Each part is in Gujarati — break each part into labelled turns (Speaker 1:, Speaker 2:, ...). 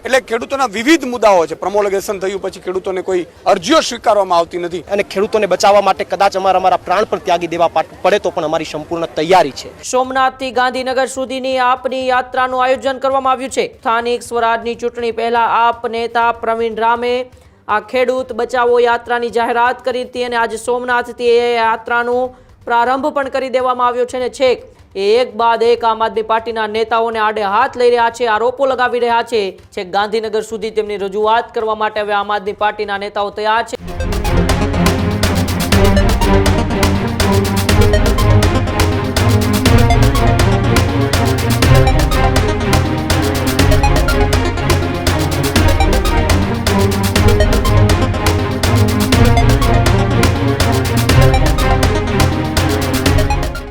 Speaker 1: એટલે ખેડૂતોના વિવિધ મુદ્દાઓ છે। પ્રોમોલગેશન થયું પછી ખેડૂતોને કોઈ અરજીઓ સ્વીકારવામાં આવતી નથી
Speaker 2: અને ખેડૂતોને બચાવવા માટે કદાચ અમારા પ્રાણ પણ ત્યાગી દેવા પડે તો પણ અમારી સંપૂર્ણ તૈયારી છે।
Speaker 3: સોમનાથથી ગાંધીનગર સુધીની આપની યાત્રાનું આયોજન કરવામાં આવ્યું છે। સ્થાનિક સ્વરાજની ચૂંટણી પહેલા આપ નેતા પ્રવીણ રામે આ ખેડૂત બચાવો યાત્રાની જાહેરાત કરી હતી અને આજે સોમનાથથી એ યાત્રાનો પ્રારંભ પણ કરી દેવામાં આવ્યો છે અને છેક એક બાદ એક આમ આદમી પાર્ટીના નેતાઓને આડે હાથ લઈ રહ્યા છે, આરોપો લગાવી રહ્યા છે। છેક ગાંધીનગર સુધી તેમની રજૂઆત કરવા માટે હવે આમ આદમી પાર્ટીના નેતાઓ તૈયાર છે।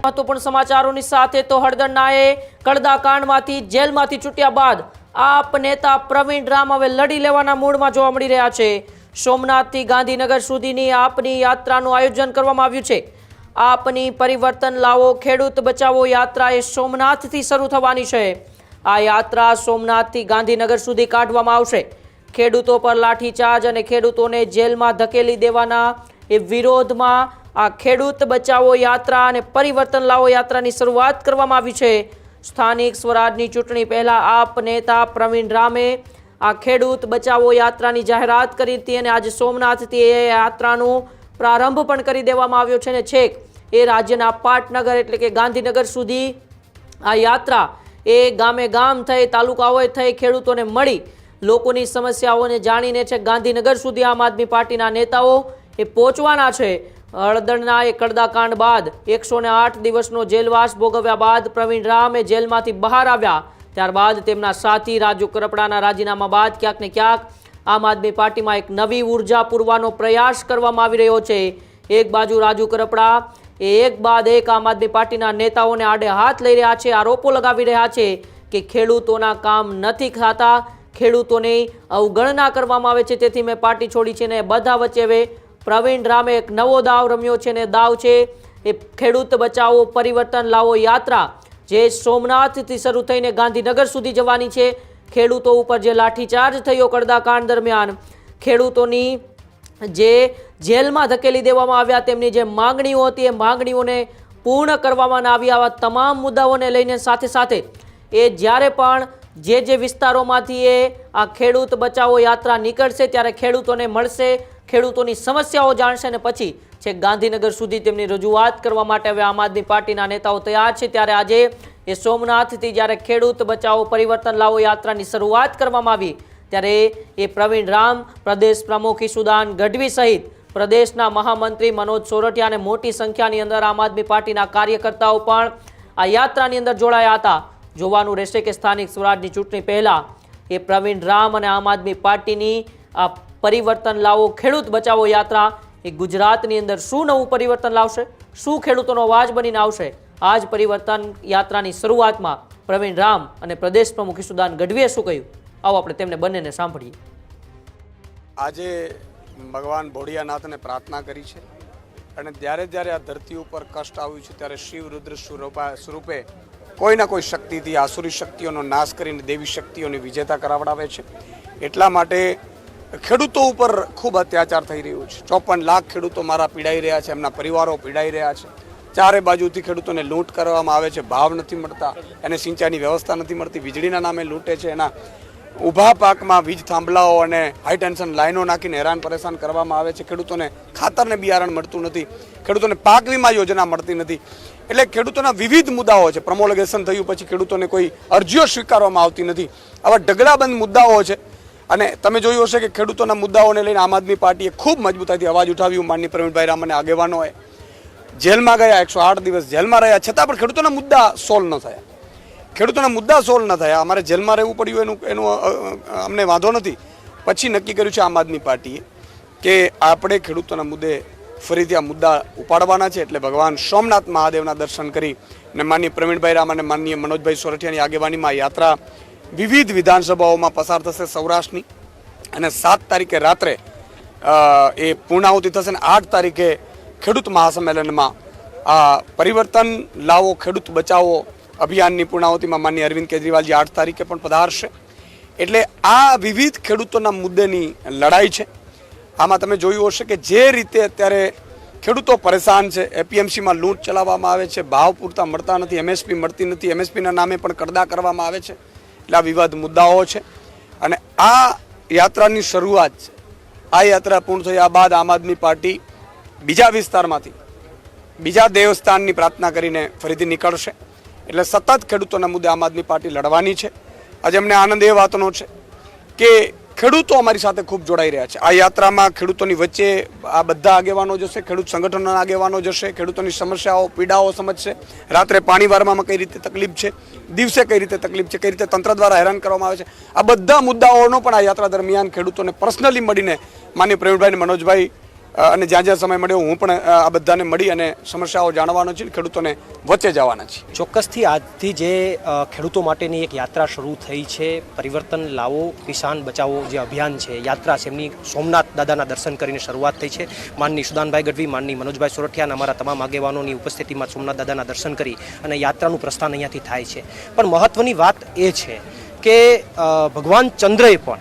Speaker 3: મહત્વપૂર્ણ સમાચારોની સાથે તો હળદરનાએ કડદાકાંડમાંથી જેલમાંથી છૂટ્યા બાદ આપ નેતા પ્રવીણ રામ હવે લડી લેવાના મૂડમાં જોવા મળી રહ્યા છે। સોમનાથથી ગાંધીનગર સુધીની આપની યાત્રાનું આયોજન કરવામાં આવ્યું છે। આપની પરિવર્તન લાવો ખેડૂત બચાવો યાત્રા એ સોમનાથથી શરૂ થવાની છે। આ યાત્રા સોમનાથથી ગાંધીનગર સુધી કાઢવામાં આવશે। ખેડૂતો પર લાઠીચાર્જ અને ખેડૂતોને જેલમાં ધકેલી દેવાના એ વિરોધમાં આ ખેડૂત બચાવો યાત્રા અને પરિવર્તન લાવો યાત્રાની શરૂઆત કરવામાં આવી છે। સ્થાનિક સ્વરાજની ચૂંટણી પહેલા આપ નેતા પ્રવીણ રામે આ ખેડૂત બચાવો યાત્રાની જાહેરાત કરી હતી અને આજે સોમનાથથી એ યાત્રાનો પ્રારંભ પણ કરી દેવામાં આવ્યો છે અને છેક એ રાજ્યના પાટનગર એટલે કે ગાંધીનગર સુધી આ યાત્રા એ ગામે ગામ થઈ તાલુકાઓએ થઈ ખેડૂતોને મળી લોકોની સમસ્યાઓને જાણીને છે ગાંધીનગર સુધી આમ આદમી પાર્ટીના નેતાઓ એ પહોંચવાના છે। હળદરના એ કડદાકાંડ બાદ 108 દિવસનો જેલવાસ ભોગવ્યા બાદ પ્રવીણ રામ એ જેલમાંથી બહાર આવ્યા। ત્યારબાદ તેમના સાથી રાજુ કરપડાના રાજીનામા બાદ ક્યાંક ને ક્યાંક આમ આદમી પાર્ટીમાં એક નવી ઉર્જા પૂરવાનો પ્રયાસ કરવામાં આવી રહ્યો છે। એક બાજુ રાજુ કરપડા એ એક બાદ એક આમ આદમી પાર્ટીના નેતાઓને આડે હાથ લઈ રહ્યા છે, આરોપો લગાવી રહ્યા છે કે ખેડૂતોના કામ નથી થતા, ખેડૂતોની અવગણના કરવામાં આવે છે, તેથી મેં પાર્ટી છોડી છે ને બધા વચ્ચે હવે પ્રવીણ રામે એક નવો દાવ રમ્યો છે ને દાવ છે એ ખેડૂત બચાવો પરિવર્તન લાવો યાત્રા જે સોમનાથથી શરૂ થઈને ગાંધીનગર સુધી જવાની છે। ખેડૂતો ઉપર જે લાઠીચાર્જ થયો કડદાકાંડ દરમિયાન, ખેડૂતોની જે જેલમાં ધકેલી દેવામાં આવ્યા, તેમની જે માંગણીઓ હતી એ માંગણીઓને પૂર્ણ કરવામાં ના આવી, આવા તમામ મુદ્દાઓને લઈને સાથે સાથે એ જ્યારે પણ જે વિસ્તારોમાંથી એ આ ખેડૂત બચાવો યાત્રા નીકળશે ત્યારે ખેડૂતોને મળશે, ખેડૂતોની સમસ્યાઓ જાણશે અને પછી છે ગાંધીનગર સુધી તેમની રજૂઆત કરવા માટે હવે આમ આદમી પાર્ટીના નેતાઓ તૈયાર છે। ત્યારે આજે એ સોમનાથથી જ્યારે ખેડૂત બચાવો પરિવર્તન લાવો યાત્રાની શરૂઆત કરવામાં આવી ત્યારે એ પ્રવીણ રામ, પ્રદેશ પ્રમુખ ઈસુદાન ગઢવી સહિત પ્રદેશના મહામંત્રી મનોજ સોરઠિયા અને મોટી સંખ્યાની અંદર આમ આદમી પાર્ટીના કાર્યકર્તાઓ પણ આ યાત્રાની અંદર જોડાયા હતા। જોવાનું રહેશે કે સ્થાનિક સ્વરાજની ચૂંટણી પહેલા એ પ્રવીણ રામ અને આમ આદમી પાર્ટીની આ પરિવર્તન લાવો ખેડૂત બચાવો યાત્રા એ ગુજરાતની અંદર શું નવું પરિવર્તન લાવશે, શું ખેડૂતોનો અવાજ બનીને આવશે। આ જ પરિવર્તન યાત્રાની શરૂઆતમાં પ્રવીણ રામ અને પ્રદેશ પ્રમુખ ઈસુદાન ગઢવીએ શું કહ્યું, આવો આપણે તેમને બંનેને સાંભળીએ।
Speaker 1: આજે ભગવાન ભોળિયાનાથને પ્રાર્થના કરી છે અને જ્યારે જ્યારે આ ધરતી ઉપર કષ્ટ આવ્યું છે ત્યારે શિવ રુદ્ર સ્વરૂપે કોઈના કોઈ શક્તિથી આસુરી શક્તિઓનો નાશ કરીને દેવી શક્તિઓની વિજેતા કરાવડાવે છે। એટલા માટે ખેડૂતો ઉપર ખૂબ અત્યાચાર થઈ રહ્યો છે। 54 લાખ ખેડૂતો મારા પીડાઈ રહ્યા છે, એમના પરિવારો પીડાઈ રહ્યા છે। ચારે બાજુથી ખેડૂતોને લૂંટ કરવામાં આવે છે, ભાવ નથી મળતા, એને સિંચાઈની વ્યવસ્થા નથી મળતી, વીજળીના નામે લૂંટે છે, એના ઊભા પાકમાં વીજ થાંભલાઓ અને હાઈ ટેન્શન લાઈનો નાખીને હેરાન પરેશાન કરવામાં આવે છે। ખેડૂતોને ખાતરને બિયારણ મળતું નથી, ખેડૂતોને પાક વીમા યોજના મળતી નથી। એટલે ખેડૂતોના વિવિધ મુદ્દાઓ છે। પ્રોમોલગેશન થયું પછી ખેડૂતોને કોઈ અરજીઓ સ્વીકારવામાં આવતી નથી, આવા ઢગલાબંધ મુદ્દાઓ છે। અને તમે જોયું હશે કે ખેડૂતોના મુદ્દાઓને લઈને આમ આદમી પાર્ટીએ ખૂબ મજબૂતાઈથી અવાજ ઉઠાવ્યું। માનનીય પ્રવીણભાઈ રામ અને આગેવાનોએ જેલમાં ગયા, 108 દિવસ જેલમાં રહ્યા, છતાં પણ ખેડૂતોના મુદ્દા સોલ્વ ન થયા। ખેડૂતોના મુદ્દા સોલ્વ ન થયા, અમારે જેલમાં રહેવું પડ્યું એનું અમને વાંધો નથી। પછી નક્કી કર્યું છે આમ આદમી પાર્ટીએ કે આપણે ખેડૂતોના મુદ્દે ફરીથી આ મુદ્દા ઉપાડવાના છે। એટલે ભગવાન સોમનાથ મહાદેવના દર્શન કરી અને માનનીય પ્રવીણભાઈ રામ અને માનનીય મનોજભાઈ સોરઠિયાની આગેવાનીમાં યાત્રા વિવિધ વિધાનસભાઓમાં પસાર થશે સૌરાષ્ટ્રની અને 7 તારીખે રાત્રે એ પૂર્ણાહુતિ થશે અને 8 તારીખે ખેડૂત મહાસંમેલનમાં આ પરિવર્તન લાવો ખેડૂત બચાવો અભિયાનની પૂર્ણાહુતિમાં માનનીય અરવિંદ કેજરીવાલજી 8 તારીખે પણ પધારશે। એટલે આ વિવિધ ખેડૂતોના મુદ્દેની લડાઈ છે. આમાં તમે જોયું હશે કે જે રીતે અત્યારે ખેડૂતો પરેશાન છે, એપીએમસીમાં લૂંટ ચલાવવામાં આવે છે, ભાવ પૂરતા મળતા નથી, એમએસપી મળતી નથી, એમએસપીના નામે પણ કડદા કરવામાં આવે છે. એટલે આ વિવાદ મુદ્દાઓ છે અને આ યાત્રાની શરૂઆત છે. આ યાત્રા પૂર્ણ થયા બાદ આમ આદમી પાર્ટી બીજા વિસ્તારમાંથી બીજા દેવસ્થાનની પ્રાર્થના કરીને ફરીથી નીકળશે. એટલે સતત ખેડૂતોના મુદ્દે આમ આદમી પાર્ટી લડવાની છે. આજે અમને આનંદ એ વાતનો છે કે ખેડૂતો અમારી સાથે ખૂબ જોડાઈ રહ્યા છે. આ યાત્રામાં ખેડૂતોની વચ્ચે આ બધા આગેવાનો જશે, ખેડૂત સંગઠનોના આગેવાનો જશે, ખેડૂતોની સમસ્યાઓ પીડાઓ સમજશે, રાત્રે પાણી વારવામાં કઈ રીતે તકલીફ છે, દિવસે કઈ રીતે તકલીફ છે, કઈ રીતે તંત્ર દ્વારા હેરાન કરવામાં આવે છે, આ બધા મુદ્દાઓનો પણ આ યાત્રા દરમિયાન ખેડૂતોને પર્સનલી મળીને માનનીય પ્રવીણભાઈ અને મનોજભાઈ અને જ્યાં જ્યાં સમય મળ્યો હું પણ આ બધાને મળી અને સમસ્યાઓ જાણવાનો છે, ખેડૂતોને વચ્ચે જવાના છે.
Speaker 2: ચોક્કસથી આજથી જે ખેડૂતો માટેની એક યાત્રા શરૂ થઈ છે, પરિવર્તન લાવો કિસાન બચાવો જે અભિયાન છે, યાત્રા છે, એમની સોમનાથ દાદાના દર્શન કરીને શરૂઆત થઈ છે. માનની સુદાનભાઈ ગઢવી, માનની મનોજભાઈ સોરઠિયા અને અમારા તમામ આગેવાનોની ઉપસ્થિતિમાં સોમનાથ દાદાના દર્શન કરી અને યાત્રાનું પ્રસ્થાન અહીંયાથી થાય છે. પણ મહત્વની વાત એ છે કે ભગવાન ચંદ્રએ પણ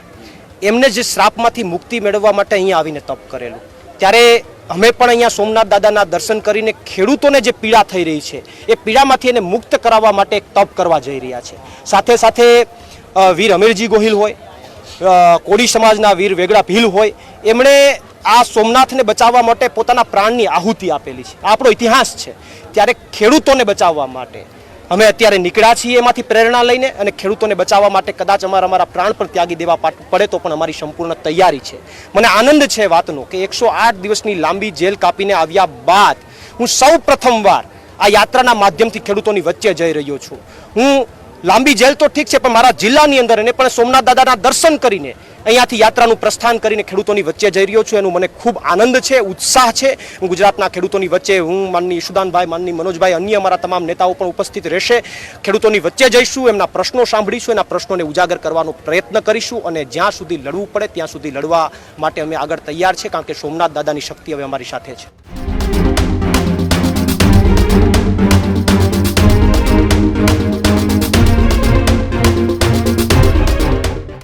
Speaker 2: એમને જે શ્રાપમાંથી મુક્તિ મેળવવા માટે અહીંયા આવીને તપ કરેલું, ત્યારે અમે પણ અહીંયા સોમનાથ દાદાના દર્શન કરીને ખેડૂતોને જે પીડા થઈ રહી છે એ પીડામાંથી એને મુક્ત કરાવવા માટે એક તપ કરવા જઈ રહ્યા છે. સાથે સાથે વીર અમીરજી ગોહિલ હોય, કોળી સમાજના વીર વેગડા ભીલ હોય, એમણે આ સોમનાથને બચાવવા માટે પોતાના પ્રાણની આહુતિ આપેલી છે. આપણો ઇતિહાસ છે. ત્યારે ખેડૂતોને બચાવવા માટે અમે અત્યારે નીકળ્યા છીએ એમાંથી પ્રેરણા લઈને, અને ખેડૂતોને બચાવવા માટે કદાચ અમારા પ્રાણ પણ ત્યાગી દેવા પડે તો પણ અમારી સંપૂર્ણ તૈયારી છે. મને આનંદ છે વાતનો કે 108 દિવસની લાંબી જેલ કાપીને આવ્યા બાદ હું સૌ પ્રથમવાર આ યાત્રાના માધ્યમથી ખેડૂતોની વચ્ચે જઈ રહ્યો છું. હું લાંબી જેલ તો ઠીક છે, પણ મારા જિલ્લાની અંદર એને પણ સોમનાથ દાદાના દર્શન કરીને અહીંયાથી યાત્રાનું પ્રસ્થાન કરીને ખેડૂતોની વચ્ચે જઈ રહ્યો છું. એનું મને ખૂબ આનંદ છે, ઉત્સાહ છે. હું ગુજરાતના ખેડૂતોની વચ્ચે હું, માનની સુદાનભાઈ, માનની મનોજભાઈ, અન્ય અમારા તમામ નેતાઓ પણ ઉપસ્થિત રહેશે. ખેડૂતોની વચ્ચે જઈશું, એમના પ્રશ્નો સાંભળીશું, એના પ્રશ્નોને ઉજાગર કરવાનો પ્રયત્ન કરીશું અને જ્યાં સુધી લડવું પડે ત્યાં સુધી લડવા માટે અમે આગળ તૈયાર છે, કારણ કે સોમનાથ દાદાની શક્તિ હવે અમારી સાથે છે.